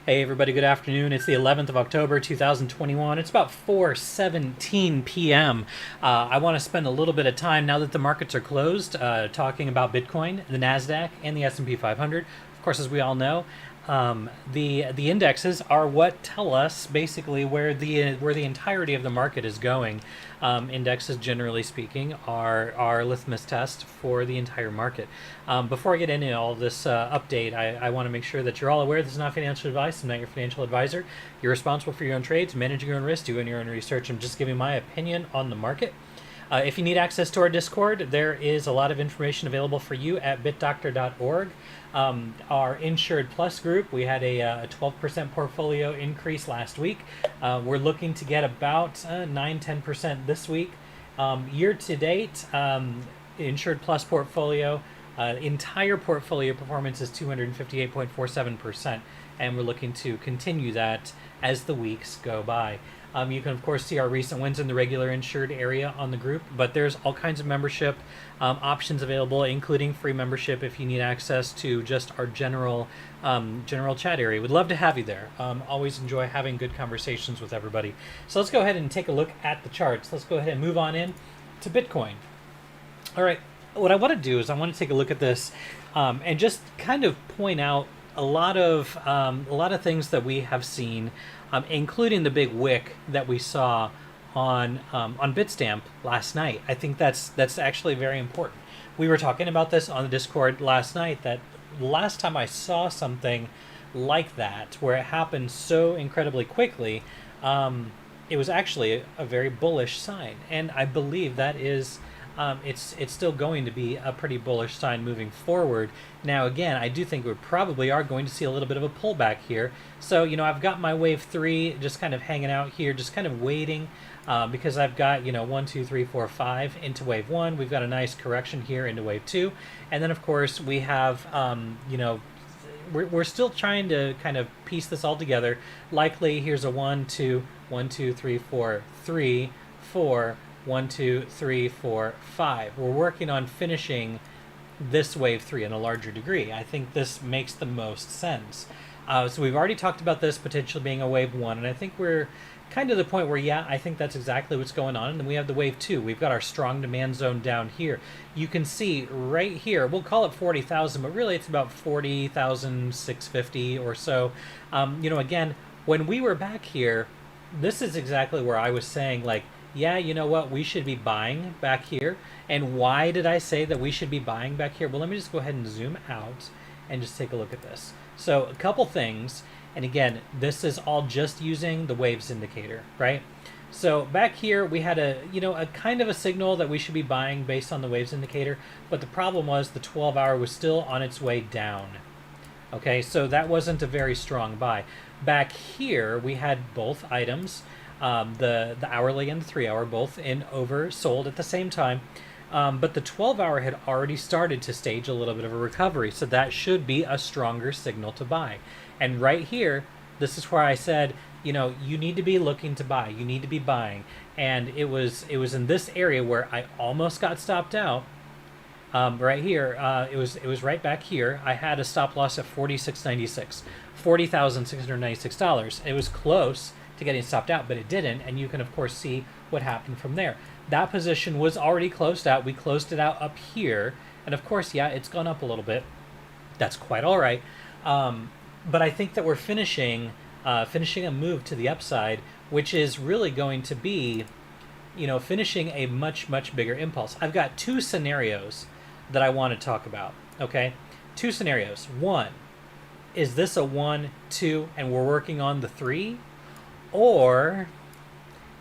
Hey everybody, good afternoon. It's the 11th of October 2021. It's about 4:17 p.m. I want to spend a little bit of time now that the markets are closed talking about Bitcoin, the Nasdaq, and the S&P 500. Of course, as we all know, the indexes are what tell us basically where the entirety of the market is going. Indexes, generally speaking, are our litmus test for the entire market. Before I get into all this update, I want to make sure that you're all aware this is not financial advice. I'm not your financial advisor. You're responsible for your own trades, managing your own risk, doing your own research. I'm just giving my opinion on the market. If you need access to our Discord, there is a lot of information available for you at bitdoctor.org. Our Insured Plus group, we had a 12% portfolio increase last week. We're looking to get about 9-10% this week. Year to date, Insured Plus portfolio, entire portfolio performance is 258.47%, and we're looking to continue that as the weeks go by. You can, of course, see our recent wins in the regular insured area on the group, but there's all kinds of membership options available, including free membership if you need access to just our general chat area. We'd love to have you there. Always enjoy having good conversations with everybody. So let's go ahead and take a look at the charts. Let's go ahead and move on in to Bitcoin. All right, what I want to do is I want to take a look at this and just kind of point out a lot of things that we have seen, including the big wick that we saw on Bitstamp last night. I think that's actually very important. We were talking about this on the Discord last night, that last time I saw something like that, where it happened so incredibly quickly, it was actually a very bullish sign, and I believe that is. It's still going to be a pretty bullish sign moving forward. Now, again, I do think we probably are going to see a little bit of a pullback here. So, I've got my wave 3 just kind of hanging out here, just kind of waiting because I've got, 1, 2, 3, 4, 5 into wave 1. We've got a nice correction here into wave 2. And then, of course, we have, we're still trying to kind of piece this all together. Likely, here's a 1, 2, 1, 2, 3, 4, 3, 4, 1, 2, 3, 4, 5. We're working on finishing this wave 3 in a larger degree. I think this makes the most sense. So we've already talked about this potentially being a wave 1, and I think we're kind of the point where, yeah, I think that's exactly what's going on. And then we have the wave 2. We've got our strong demand zone down here. You can see right here, we'll call it 40,000, but really it's about 40,650 or so. Again, when we were back here, this is exactly where I was saying, like, yeah, you know what, we should be buying back here. And why did I say that we should be buying back here? Well, let me just go ahead and zoom out and just take a look at this. So a couple things, and again, this is all just using the waves indicator, right? So back here we had a kind of a signal that we should be buying based on the waves indicator, but the problem was the 12-hour was still on its way down. Okay, so that wasn't a very strong buy. Back here we had both items, the hourly and the 3-hour, both in oversold at the same time, but the 12-hour had already started to stage a little bit of a recovery, so that should be a stronger signal to buy. And right here, this is where I said, you need to be looking to buy, you need to be buying, and it was in this area where I almost got stopped out. Right here, it was right back here. I had a stop loss at $46.96, $40,696. It was close to getting stopped out, but it didn't, and you can of course see what happened from there. That position was already closed out. We closed it out up here, and of course, yeah, it's gone up a little bit. That's quite all right, but I think that we're finishing a move to the upside, which is really going to be, finishing a much bigger impulse. I've got two scenarios that I want to talk about. Okay, two scenarios. One, is this a 1, 2, and we're working on the 3? Or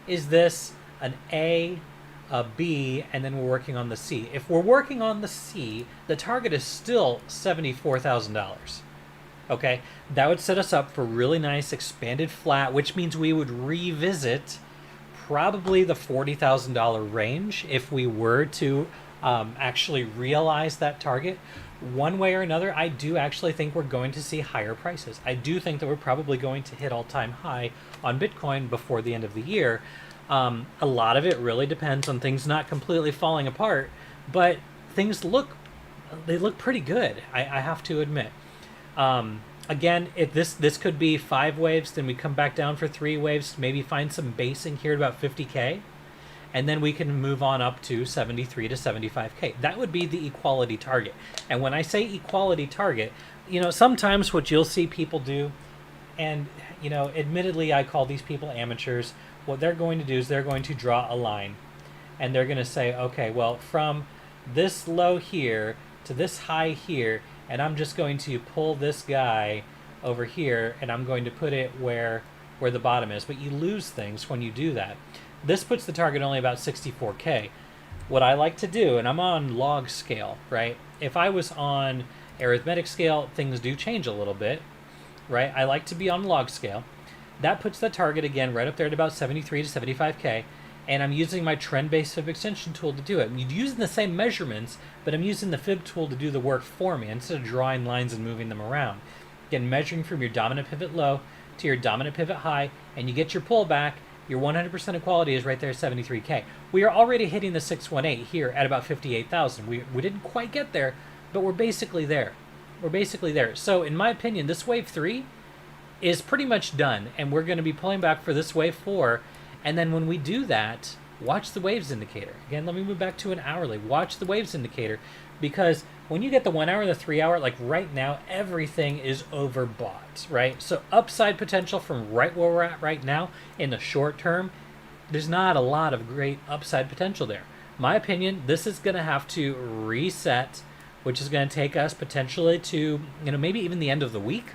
is this an A, a B, and then we're working on the C? If we're working on the C, the target is still $74,000. Okay, that would set us up for really nice expanded flat, which means we would revisit probably the $40,000 range if we were to actually realize that target. One way or another, I do actually think we're going to see higher prices. I do think that we're probably going to hit all-time high on Bitcoin before the end of the year. A lot of it really depends on things not completely falling apart, but things look pretty good, I have to admit. Again, if this could be 5 waves, then we come back down for 3 waves, maybe find some basing here at about 50K, and then we can move on up to 73 to 75K. That would be the equality target. And when I say equality target, sometimes what you'll see people do, and admittedly I call these people amateurs, what they're going to do is they're going to draw a line, and they're going to say, okay, well, from this low here to this high here, and I'm just going to pull this guy over here, and I'm going to put it where the bottom is. But you lose things when you do that. This puts the target only about 64K. What I like to do, and I'm on log scale, right? If I was on arithmetic scale, things do change a little bit, right? I like to be on log scale. That puts the target, again, right up there at about 73 to 75K. And I'm using my trend-based fib extension tool to do it. I'm using the same measurements, but I'm using the fib tool to do the work for me instead of drawing lines and moving them around. Again, measuring from your dominant pivot low to your dominant pivot high, and you get your pullback. Your 100% equality is right there at 73K. We are already hitting the 618 here at about 58,000. We didn't quite get there, but we're basically there. We're basically there. So in my opinion, this wave 3 is pretty much done, and we're going to be pulling back for this wave 4. And then when we do that, watch the waves indicator. Again, let me move back to an hourly. Watch the waves indicator, because when you get the 1 hour and the 3 hour, like right now, everything is overbought, right? So upside potential from right where we're at right now in the short term, there's not a lot of great upside potential there. My opinion, this is going to have to reset, which is going to take us potentially to, maybe even the end of the week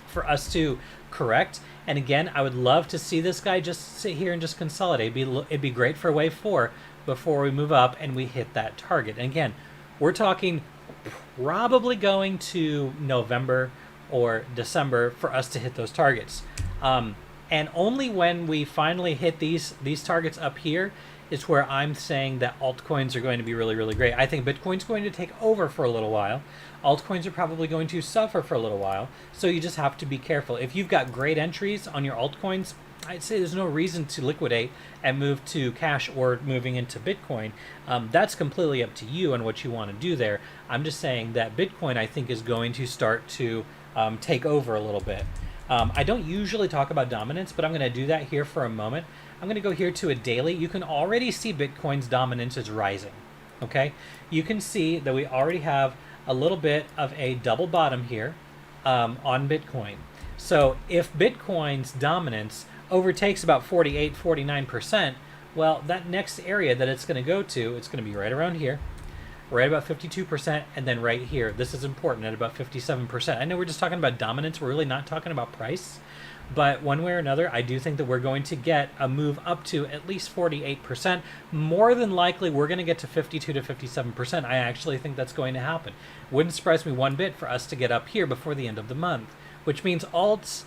for us to correct. And again, I would love to see this guy just sit here and just consolidate. It'd be great for wave 4 before we move up and we hit that target. And again, we're talking probably going to November or December for us to hit those targets. And only when we finally hit these targets up here is where I'm saying that altcoins are going to be really, really great. I think Bitcoin's going to take over for a little while. Altcoins are probably going to suffer for a little while. So you just have to be careful. If you've got great entries on your altcoins, I'd say there's no reason to liquidate and move to cash or moving into Bitcoin. That's completely up to you and what you want to do there. I'm just saying that Bitcoin, I think, is going to start to take over a little bit. I don't usually talk about dominance, but I'm going to do that here for a moment. I'm going to go here to a daily. You can already see Bitcoin's dominance is rising. Okay, you can see that we already have a little bit of a double bottom here on Bitcoin. So if Bitcoin's dominance overtakes about 48, 49%, well, that next area that it's going to go to, it's going to be right around here, right about 52%, and then right here. This is important at about 57%. I know we're just talking about dominance. We're really not talking about price. But one way or another, I do think that we're going to get a move up to at least 48%. More than likely, we're going to get to 52 to 57%. I actually think that's going to happen. Wouldn't surprise me one bit for us to get up here before the end of the month, which means alts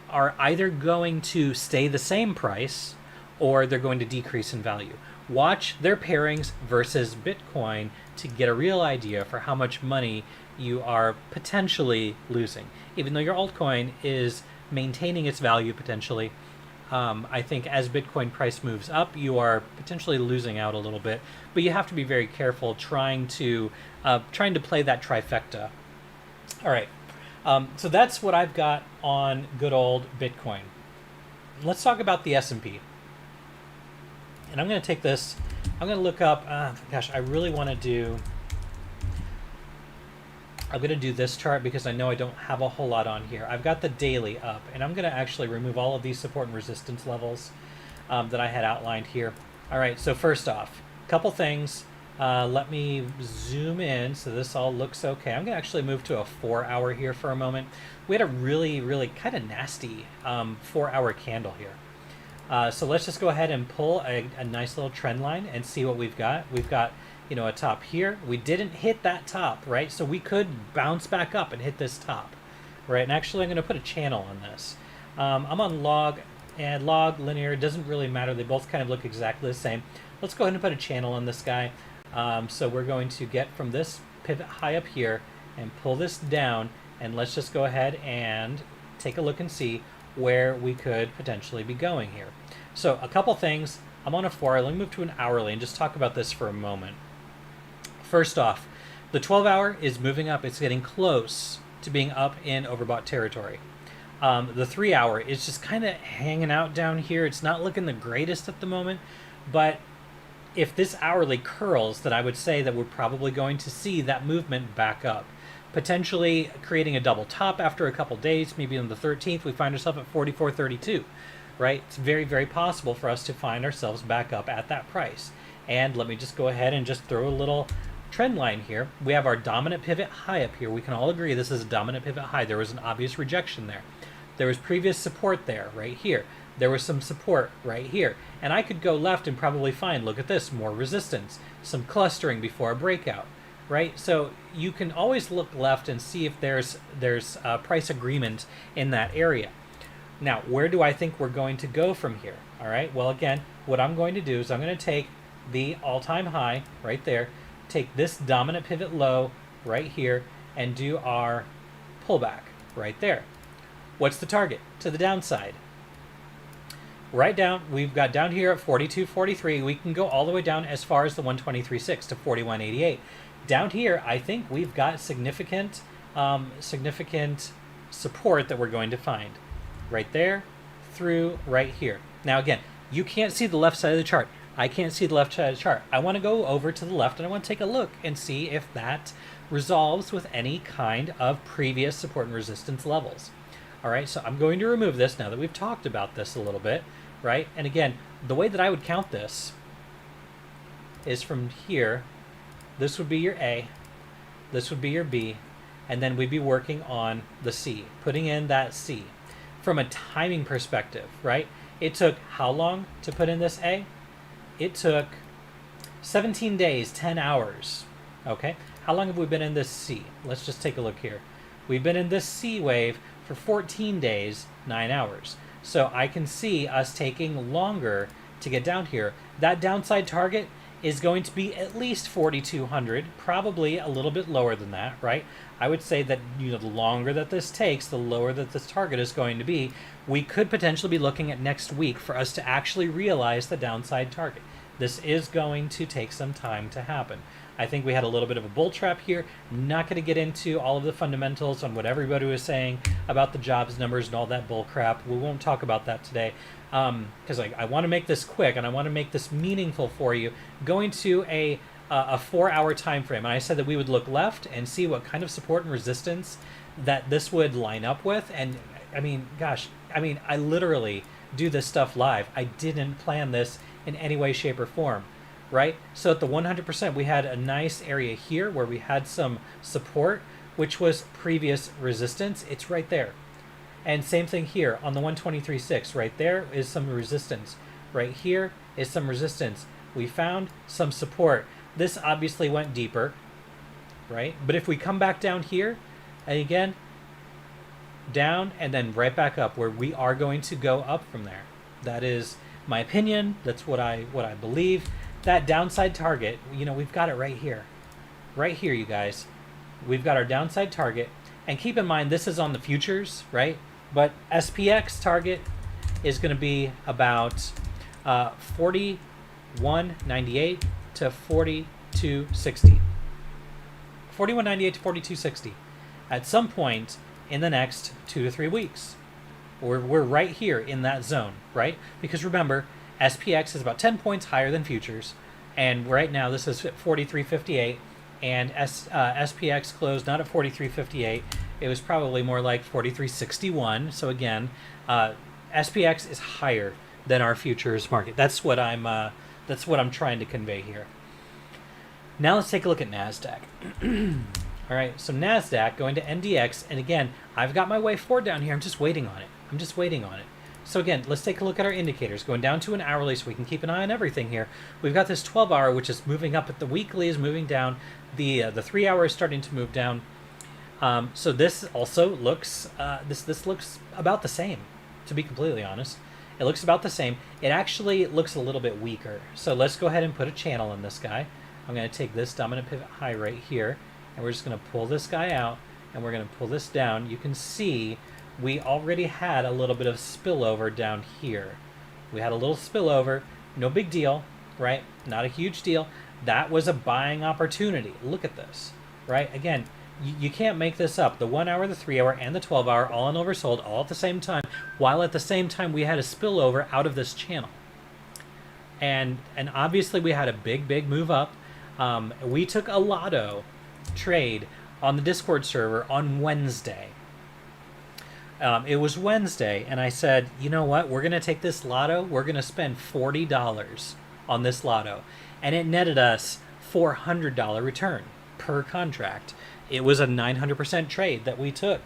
are either going to stay the same price or they're going to decrease in value. Watch their pairings versus Bitcoin to get a real idea for how much money you are potentially losing. Even though your altcoin is maintaining its value potentially, I think as Bitcoin price moves up, you are potentially losing out a little bit. But you have to be very careful trying to play that trifecta. All right, so that's what I've got on good old Bitcoin. Let's talk about the S&P. And I'm going to take this. I'm going to look up. Gosh, I really want to do. I'm going to do this chart because I know I don't have a whole lot on here. I've got the daily up, and I'm going to actually remove all of these support and resistance levels that I had outlined here. All right, so first off, a couple things. Let me zoom in so this all looks okay. I'm going to actually move to a 4 hour here for a moment. We had a really, really kind of nasty 4 hour candle here. So let's just go ahead and pull a nice little trend line and see what we've got. We've got a top here. We didn't hit that top, right? So we could bounce back up and hit this top, right? And actually, I'm going to put a channel on this. I'm on log, and log, linear, it doesn't really matter. They both kind of look exactly the same. Let's go ahead and put a channel on this guy. So we're going to get from this pivot high up here and pull this down, and let's just go ahead and take a look and see where we could potentially be going here. So a couple things. I'm on a 4 hour. Let me move to an hourly and just talk about this for a moment. First off, the 12 hour is moving up. It's getting close to being up in overbought territory. The 3 hour is just kind of hanging out down here. It's not looking the greatest at the moment, but if this hourly curls, then I would say that we're probably going to see that movement back up, potentially creating a double top after a couple days. Maybe on the 13th we find ourselves at 44.32, right? It's very, very possible for us to find ourselves back up at that price. And let me just go ahead and just throw a little trend line here. We have our dominant pivot high up here. We can all agree this is a dominant pivot high. There was an obvious rejection there. There was previous support there, right here. There was some support right here. And I could go left and probably find, look at this, more resistance, some clustering before a breakout, right? So you can always look left and see if there's price agreement in that area. Now, where do I think we're going to go from here? All right, well, again, what I'm going to do is I'm going to take the all-time high right there, take this dominant pivot low right here, and do our pullback right there. What's the target? To the downside. Right down, we've got down here at 42.43. We can go all the way down as far as the 123.6 to 41.88. Down here, I think we've got significant support that we're going to find. Right there, through right here. Now again, you can't see the left side of the chart. I can't see the left side of the chart. I want to go over to the left and I want to take a look and see if that resolves with any kind of previous support and resistance levels. All right, so I'm going to remove this now that we've talked about this a little bit, right? And again, the way that I would count this is from here. This would be your A, this would be your B, and then we'd be working on the C, putting in that C. From a timing perspective, right? It took how long to put in this A? It took 17 days, 10 hours, okay? How long have we been in this C? Let's just take a look here. We've been in this C wave for 14 days, 9 hours. So I can see us taking longer to get down here. That downside target is going to be at least 4,200, probably a little bit lower than that, right? I would say that the longer that this takes, the lower that this target is going to be. We could potentially be looking at next week for us to actually realize the downside target. This is going to take some time to happen. I think we had a little bit of a bull trap here. Not going to get into all of the fundamentals on what everybody was saying about the jobs numbers and all that bull crap. We won't talk about that today because I want to make this quick and I want to make this meaningful for you. Going to a 4-hour time frame, and I said that we would look left and see what kind of support and resistance that this would line up with. And I mean, gosh, I literally do this stuff live. I didn't plan this in any way, shape, or form. Right? So at the 100%, we had a nice area here where we had some support, which was previous resistance. It's right there. And same thing here on the 123.6. Right there is some resistance. Right here is some resistance. We found some support. This obviously went deeper, right? But if we come back down here, and again, down and then right back up, where we are going to go up from there. That is my opinion. That's what I believe. That downside target, we've got it right here. Right here, you guys. We've got our downside target. And keep in mind, this is on the futures, right? But SPX target is going to be about 41.98 to 42.60. 41.98 to 42.60. At some point in the next 2 to 3 weeks. We're right here in that zone, right? Because remember, SPX is about 10 points higher than futures, and right now this is at 43.58, and SPX closed not at 43.58. It was probably more like 43.61. So again, SPX is higher than our futures market. That's what I'm trying to convey here. Now let's take a look at Nasdaq. All right, so Nasdaq going to NDX, and again, I've got my way forward down here. I'm just waiting on it. So again, let's take a look at our indicators. Going down to an hourly so we can keep an eye on everything here. We've got this 12-hour, which is moving up, but the weekly is moving down. The 3-hour is starting to move down. So this also looks, this looks about the same, to be completely honest. It looks about the same. It actually looks a little bit weaker. So let's go ahead and put a channel in this guy. I'm going to take this dominant pivot high right here, and we're just going to pull this guy out, and we're going to pull this down. You can see we already had a little bit of spillover down here. We had a little spillover, no big deal, right? Not a huge deal. That was a buying opportunity. Look at this, right? Again, You can't make this up. The 1 hour, the 3 hour, and the 12 hour all in oversold all at the same time, while at the same time we had a spillover out of this channel. And obviously we had a big move up. We took a lotto trade on the Discord server on Wednesday. It was Wednesday, and I said, you know what? We're going to take this lotto. We're going to spend $40 on this lotto. And it netted us $400 return per contract. It was a 900% trade that we took,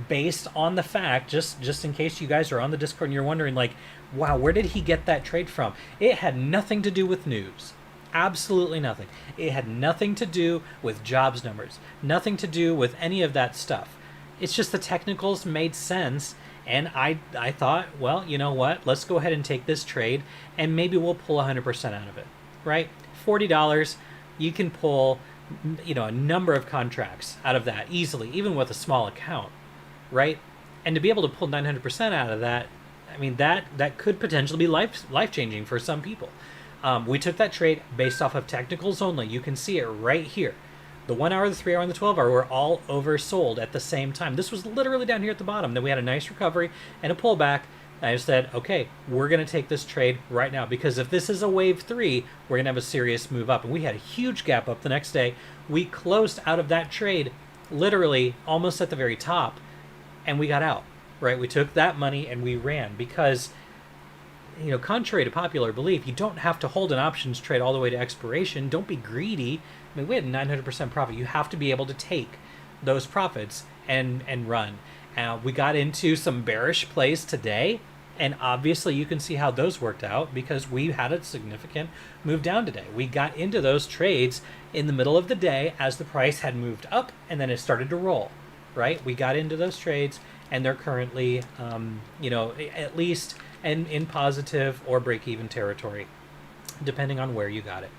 based on the fact, just in case you guys are on the Discord and you're wondering, like, wow, where did he get that trade from? It had nothing to do with news. Absolutely nothing. It had nothing to do with jobs numbers. Nothing to do with any of that stuff. It's just the technicals made sense, and I thought, well, you know what? Let's go ahead and take this trade, and maybe we'll pull 100% out of it, right? $40, you can pull, you know, a number of contracts out of that easily, even with a small account, right? And to be able to pull 900% out of that, I mean, that could potentially be life-changing for some people. We took that trade based off of technicals only. You can see it right here. The 1 hour, the 3 hour, and the 12 hour were all oversold at the same time. This was literally down here at the bottom. Then we had a nice recovery and a pullback. I said, okay, we're going to take this trade right now, because if this is a wave 3, we're going to have a serious move up. And we had a huge gap up the next day. We closed out of that trade literally almost at the very top, and we got out, right? We took that money and we ran, because, you know, contrary to popular belief, you don't have to hold an options trade all the way to expiration. Don't be greedy. I mean, we had 900% profit. You have to be able to take those profits and run. We got into some bearish plays today, and obviously you can see how those worked out, because we had a significant move down today. We got into those trades in the middle of the day as the price had moved up, and then it started to roll, right? We got into those trades, and they're currently, you know, at least in positive or break-even territory, depending on where you got it.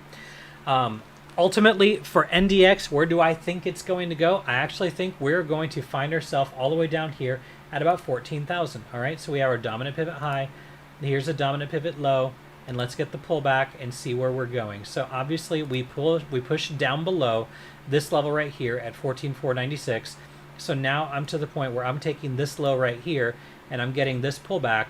Ultimately, for NDX, where do I think it's going to go? I actually think we're going to find ourselves all the way down here at about 14,000. All right, so we have our dominant pivot high. Here's a dominant pivot low, and let's get the pullback and see where we're going. So obviously, we push down below this level right here at 14,496. So now I'm to the point where I'm taking this low right here, and I'm getting this pullback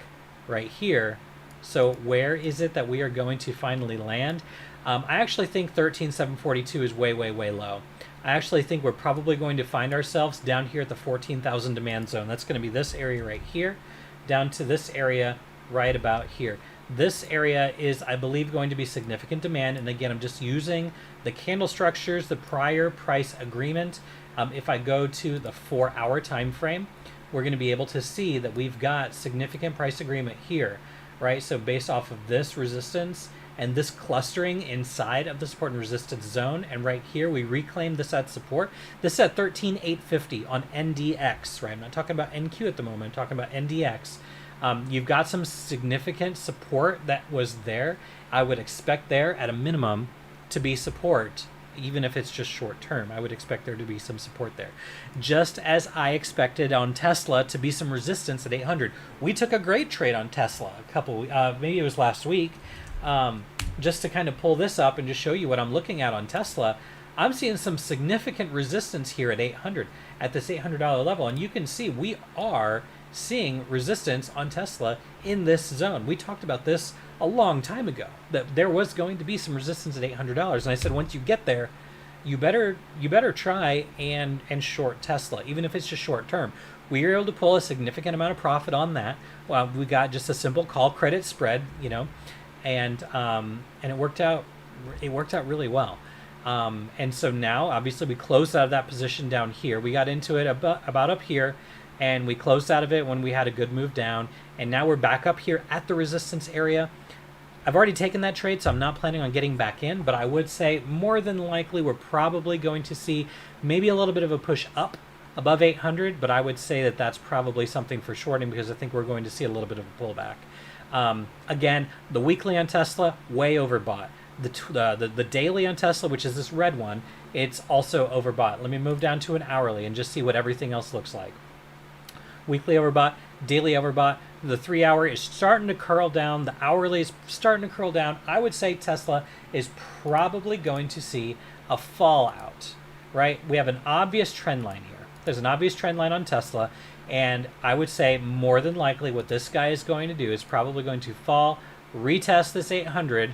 right here. So where is it that we are going to finally land? I actually think 13,742 is way low. I actually think we're probably going to find ourselves down here at the 14,000 demand zone. That's going to be this area right here, down to this area right about here. This area is, I believe, going to be significant demand. And again, I'm just using the candle structures, the prior price agreement. If I go to the 4 hour time frame, we're going to be able to see that we've got significant price agreement here, right? So based off of this resistance and this clustering inside of the support and resistance zone, and right here we reclaim this at support. This is at 13,850 on NDX, right? I'm not talking about NQ at the moment, I'm talking about NDX. You've got some significant support that was there. I would expect there at a minimum to be support, even if it's just short term. I would expect there to be some support there. Just as I expected on Tesla to be some resistance at 800. We took a great trade on Tesla a couple, maybe it was last week. Just to kind of pull this up and just show you what I'm looking at on Tesla, I'm seeing some significant resistance here at 800, at this $800 level. And you can see we are seeing resistance on Tesla in this zone. We talked about this a long time ago, that there was going to be some resistance at $800. And I said, once you get there, you better try and short Tesla, even if it's just short term. We were able to pull a significant amount of profit on that. Well, we got just a simple call credit spread, you know, and it worked out really well. And so now obviously we closed out of that position down here. We got into it about up here, and we closed out of it when we had a good move down, and now we're back up here at the resistance area. I've already taken that trade, so I'm not planning on getting back in, but I would say more than likely we're probably going to see maybe a little bit of a push up above 800, but I would say that that's probably something for shorting, because I think we're going to see a little bit of a pullback. Again, the weekly on Tesla, way overbought. The daily on Tesla, which is this red one, it's also overbought. Let me move down to an hourly and just see what everything else looks like. Weekly overbought, daily overbought. The 3 hour is starting to curl down. The hourly is starting to curl down. I would say Tesla is probably going to see a fallout right? We have an obvious trend line here. There's an obvious trend line on Tesla, and I would say more than likely what this guy is going to do is probably going to fall, retest this 800,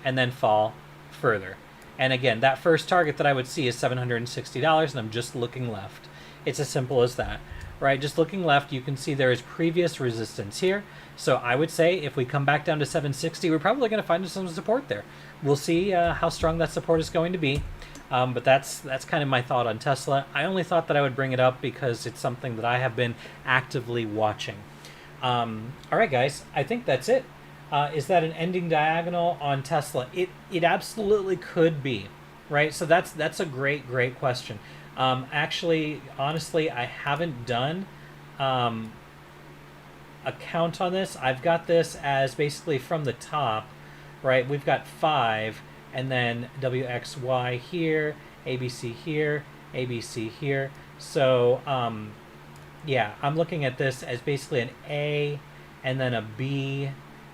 and then fall further. And again, that first target that I would see is $760, and I'm just looking left. It's as simple as that, right? Just looking left, you can see there is previous resistance here. So I would say if we come back down to 760, we're probably going to find some support there. We'll see how strong that support is going to be. But that's kind of my thought on Tesla. I only thought that I would bring it up because it's something that I have been actively watching. All right, guys, I think that's it. Is that an ending diagonal on Tesla? It absolutely could be, right? So that's a great question. Actually, honestly, I haven't done a count on this. I've got this as basically from the top, right? We've got 5, and then WXY here, ABC here, ABC here. So yeah, I'm looking at this as basically an A and then a B,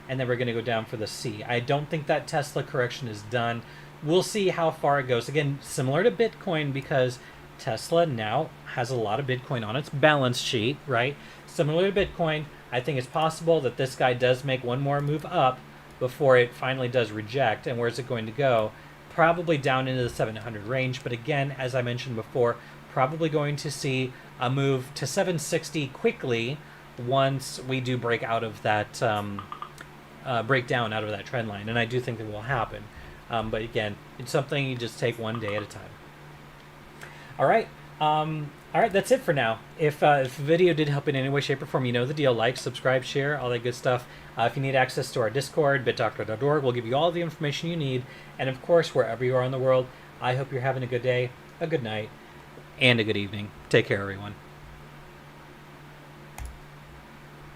and then we're going to go down for the C. I don't think that Tesla correction is done. We'll see how far it goes. Again, similar to Bitcoin, because Tesla now has a lot of Bitcoin on its balance sheet, right? Similar to Bitcoin, I think it's possible that this guy does make one more move up before it finally does reject. And where's it going to go? Probably down into the 700 range. But again, as I mentioned before, probably going to see a move to 760 quickly once we do break out of that, break down out of that trend line. And I do think that will happen. But again, it's something you just take one day at a time. All right. All right, that's it for now. If the video did help in any way, shape, or form, you know the deal. Like, subscribe, share, all that good stuff. If you need access to our Discord, BitDoctor.org, we'll give you all the information you need. And of course, wherever you are in the world, I hope you're having a good day, a good night, and a good evening. Take care, everyone.